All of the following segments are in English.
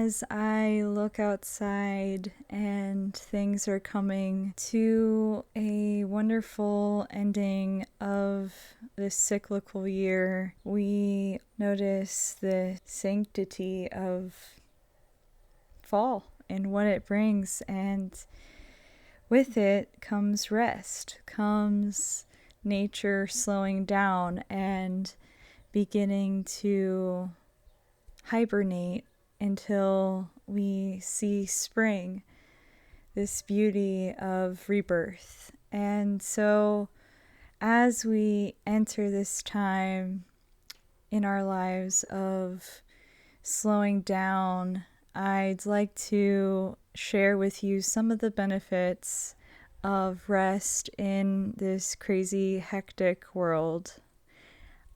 As I look outside and things are coming to a wonderful ending of this cyclical year, we notice the sanctity of fall and what it brings, and with it comes rest, comes nature slowing down and beginning to hibernate until we see spring, this beauty of rebirth. And so as we enter this time in our lives of slowing down, I'd like to share with you some of the benefits of rest in this crazy, hectic world.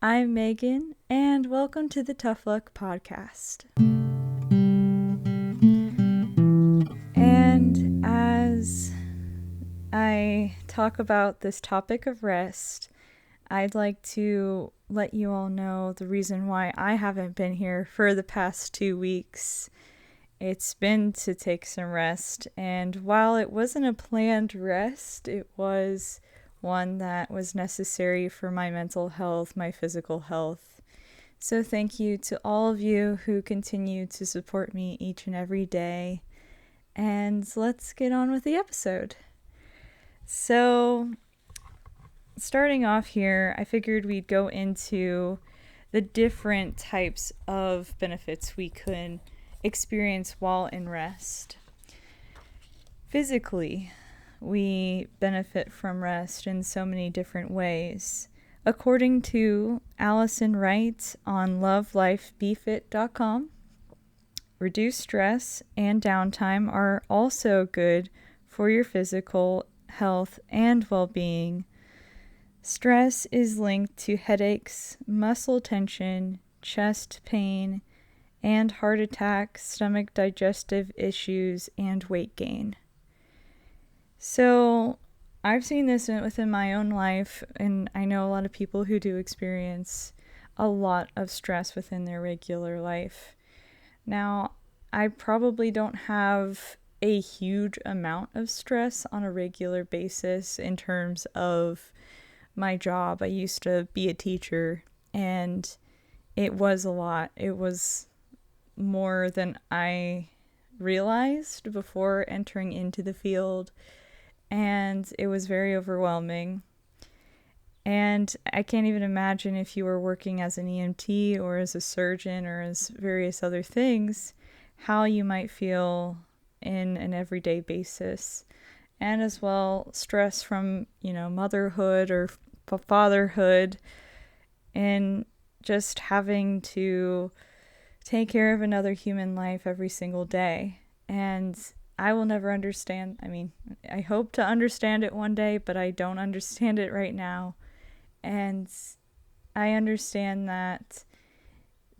I'm Megan, and welcome to the Tough Luck Podcast. And as I talk about this topic of rest, I'd like to let you all know the reason why I haven't been here for the past 2 weeks. It's been to take some rest, and while it wasn't a planned rest, it was one that was necessary for my mental health, my physical health. So thank you to all of you who continue to support me each and every day. And let's get on with the episode. So, starting off here, I figured we'd go into the different types of benefits we could experience while in rest. Physically, we benefit from rest in so many different ways. According to Allison Wright on lovelifebefit.com, reduced stress and downtime are also good for your physical health and well-being. Stress is linked to headaches, muscle tension, chest pain, and heart attacks, stomach digestive issues, and weight gain. So I've seen this within my own life, and I know a lot of people who do experience a lot of stress within their regular life. Now, I probably don't have a huge amount of stress on a regular basis in terms of my job. I used to be a teacher, and it was a lot. It was more than I realized before entering into the field, and it was very overwhelming. And I can't even imagine if you were working as an EMT or as a surgeon or as various other things, how you might feel in an everyday basis. And as well, stress from, motherhood or fatherhood, and just having to take care of another human life every single day. And I will never understand. I hope to understand it one day, but I don't understand it right now. And I understand that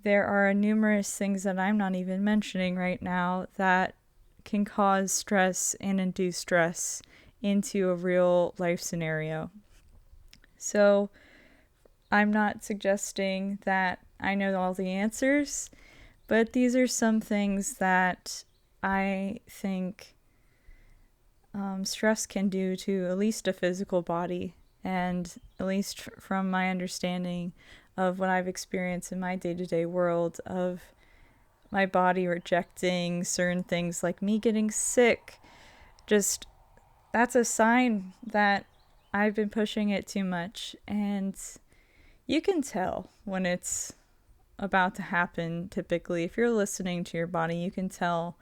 there are numerous things that I'm not even mentioning right now that can cause stress and induce stress into a real life scenario. So I'm not suggesting that I know all the answers, but these are some things that I think stress can do to at least a physical body. And at least from my understanding of what I've experienced in my day-to-day world of my body rejecting certain things, like me getting sick, just that's a sign that I've been pushing it too much. And you can tell when it's about to happen. Typically, if you're listening to your body, you can tell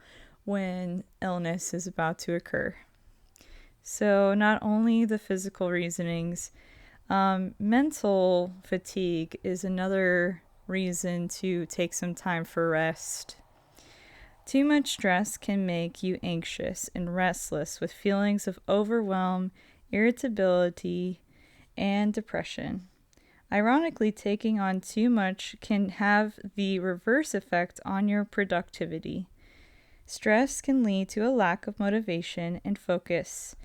when illness is about to occur. So not only the physical reasonings, mental fatigue is another reason to take some time for rest. Too much stress can make you anxious and restless with feelings of overwhelm, irritability, and depression. Ironically, taking on too much can have the reverse effect on your productivity. Stress can lead to a lack of motivation and focus.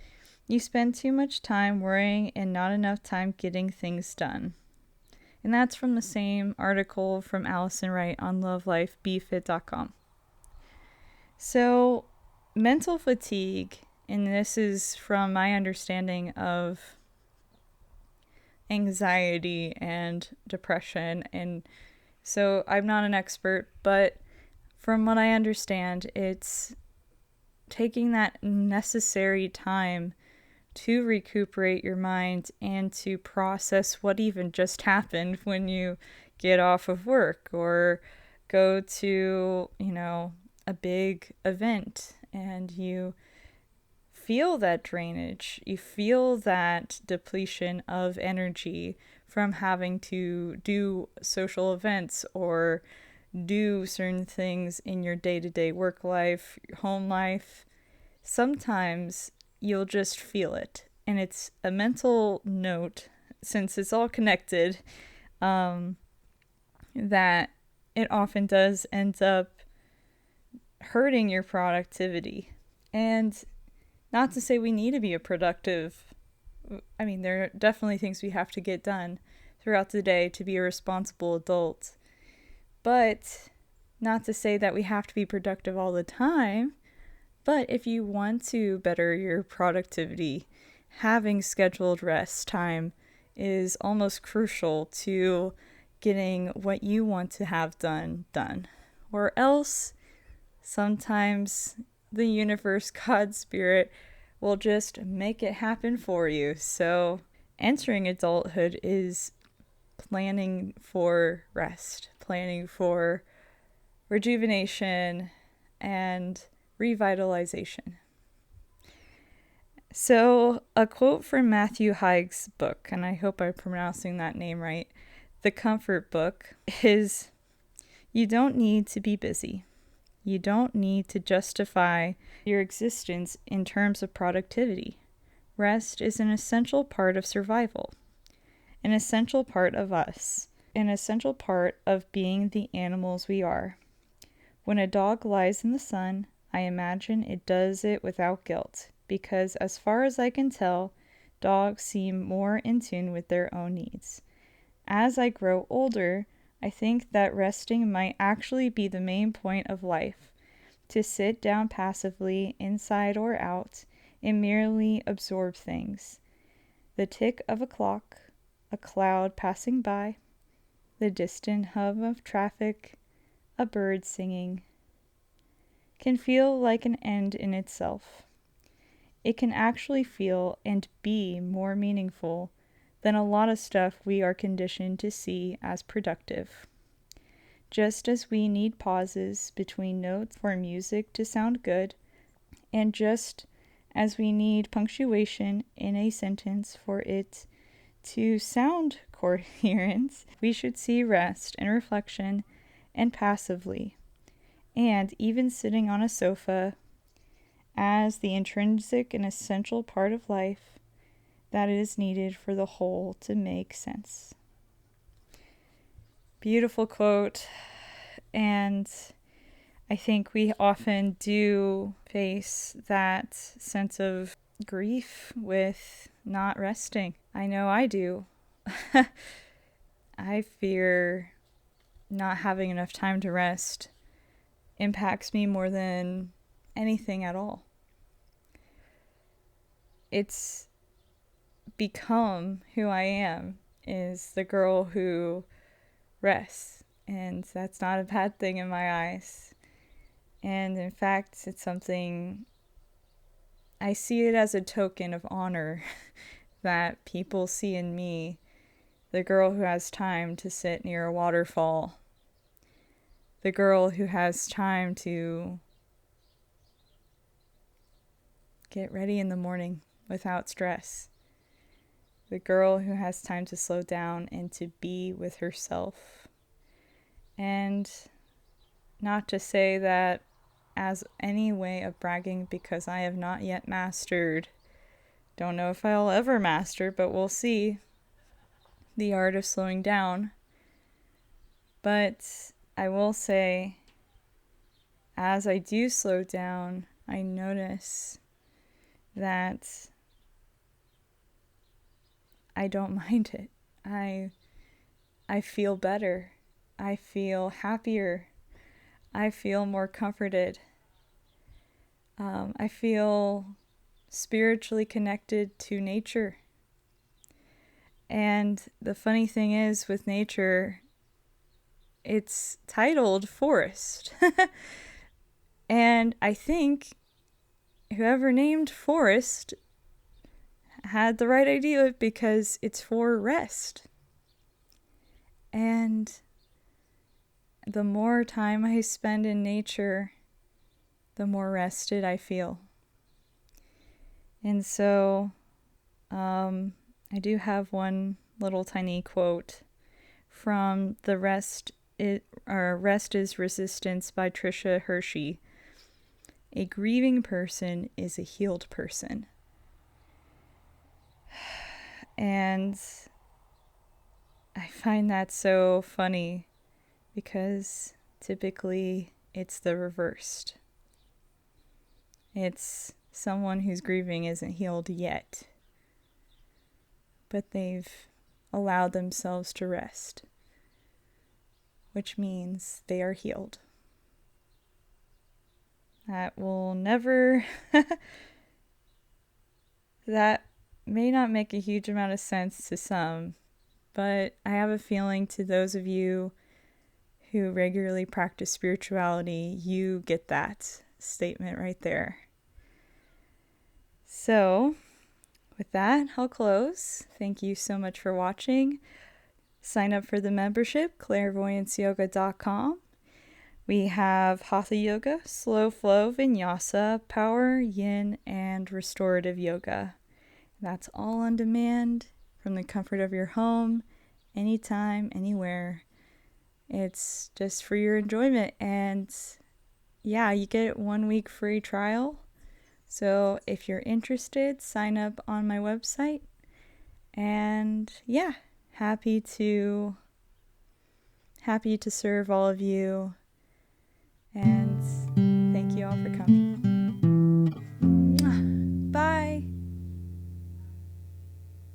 You spend too much time worrying and not enough time getting things done. And that's from the same article from Allison Wright on lovelifebefit.com. So, mental fatigue, and this is from my understanding of anxiety and depression, and so I'm not an expert, but from what I understand, it's taking that necessary time to recuperate your mind and to process what even just happened when you get off of work or go to, a big event, and you feel that drainage, you feel that depletion of energy from having to do social events or do certain things in your day-to-day work life, home life. Sometimes you'll just feel it, and it's a mental note, since it's all connected, um, that it often does end up hurting your productivity. And not to say we need to be a productive, there are definitely things we have to get done throughout the day to be a responsible adult, but not to say that we have to be productive all the time. But if you want to better your productivity, having scheduled rest time is almost crucial to getting what you want to have done. Or else, sometimes the universe, God, spirit, will just make it happen for you. So, entering adulthood is planning for rest, planning for rejuvenation and revitalization. So, a quote from Matthew Haig's book, and I hope I'm pronouncing that name right, The Comfort Book, is: "You don't need to be busy. You don't need to justify your existence in terms of productivity. Rest is an essential part of survival, an essential part of us, an essential part of being the animals we are. When a dog lies in the sun, I imagine it does it without guilt, because as far as I can tell, dogs seem more in tune with their own needs. As I grow older, I think that resting might actually be the main point of life, to sit down passively, inside or out, and merely absorb things. The tick of a clock, a cloud passing by, the distant hum of traffic, a bird singing, can feel like an end in itself. It can actually feel and be more meaningful than a lot of stuff we are conditioned to see as productive. Just as we need pauses between notes for music to sound good, and just as we need punctuation in a sentence for it to sound coherent, we should see rest and reflection and passively, and even sitting on a sofa, as the intrinsic and essential part of life that is needed for the whole to make sense." Beautiful quote. And I think we often do face that sense of grief with not resting. I know I do. I fear not having enough time to rest impacts me more than anything at all. It's become who I am, is the girl who rests, and that's not a bad thing in my eyes. And in fact, it's something, I see it as a token of honor that people see in me, the girl who has time to sit near a waterfall, the girl who has time to get ready in the morning without stress, the girl who has time to slow down and to be with herself. And not to say that as any way of bragging, because I have not yet mastered, don't know if I'll ever master, but we'll see, the art of slowing down. But I will say, as I do slow down, I notice that I don't mind it. I feel better. I feel happier. I feel more comforted. I feel spiritually connected to nature. And the funny thing is, with nature, it's titled forest. And I think whoever named forest had the right idea because it's for rest. And the more time I spend in nature, the more rested I feel. And so I do have one little tiny quote from the Rest is Resistance by Tricia Hershey. A grieving person is a healed person. And I find that so funny because typically it's the reversed. It's someone who's grieving isn't healed yet, but they've allowed themselves to rest, which means they are healed. That will never, that may not make a huge amount of sense to some, but I have a feeling to those of you who regularly practice spirituality, you get that statement right there. So, with that, I'll close. Thank you so much for watching. Sign up for the membership, clairvoyanceyoga.com. We have Hatha Yoga, Slow Flow, Vinyasa, Power, Yin, and Restorative Yoga. That's all on demand from the comfort of your home, anytime, anywhere. It's just for your enjoyment. And yeah, you get 1 week free trial. So if you're interested, sign up on my website. And yeah, happy to serve all of you. And thank you all for coming.